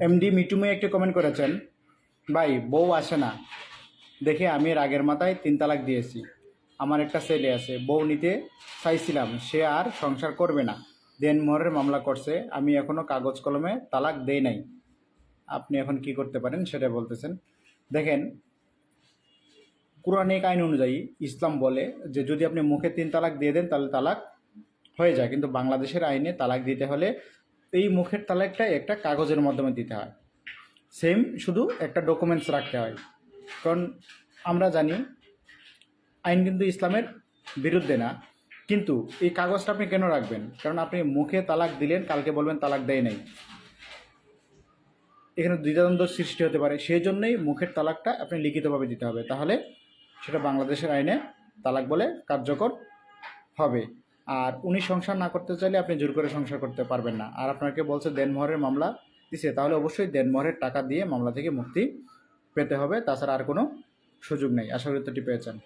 MD মিটুমে একটি comment করেছেন, ভাই বউ আসে না দেখে আমি রাগের মাথায় 3 তালাক দিয়েছি। আমার একটা ছেলে আছে, বউ নিতে চাইছিলাম, সে আর সংসার করবে না, দেনমোহরের মামলা করছে, আমি এখনও কাগজ কলমে তালাক দেই নাই। আপনি এখন কি করতে পারেন সেটা বলতেছেন। দেখেন, কোরআনিক আইন অনুযায়ী ইসলাম বলে যে যদি আপনি মুখে 3 তালাক দিয়ে দেন তাহলে তালাক হয়ে যায়, কিন্তু বাংলাদেশের আইনে তালাক দিতে হলে এই মুখের তালাকটা একটা কাগজের মাধ্যমে দিতে হয়। সেম, শুধু একটা ডকুমেন্টস রাখতে হয়। কারণ আমরা জানি আইন কিন্তু ইসলামের বিরুদ্ধে না, কিন্তু এই কাগজটা আপনি কেন রাখবেন? কারণ আপনি মুখে তালাক দিলেন, কালকে বলবেন তালাক দেয় নাই, এখানে দ্বিধাদ্বন্দ্ব সৃষ্টি হতে পারে। সেই জন্যই মুখের তালাকটা আপনি লিখিতভাবে দিতে হবে, তাহলে সেটা বাংলাদেশের আইনে তালাক বলে কার্যকর হবে। আর উনি সংসার না করতে চাইলে আপনি জোর করে সংসার করতে পারবেন না। আর আপনাকে বলছে দেনমোহরের মামলা দিছে, তাহলে অবশ্যই দেনমোহরের টাকা দিয়ে মামলা থেকে মুক্তি পেতে হবে, তাছাড়া আর কোনো সুযোগ নেই। আশা করি উত্তরটি পেয়েছেন।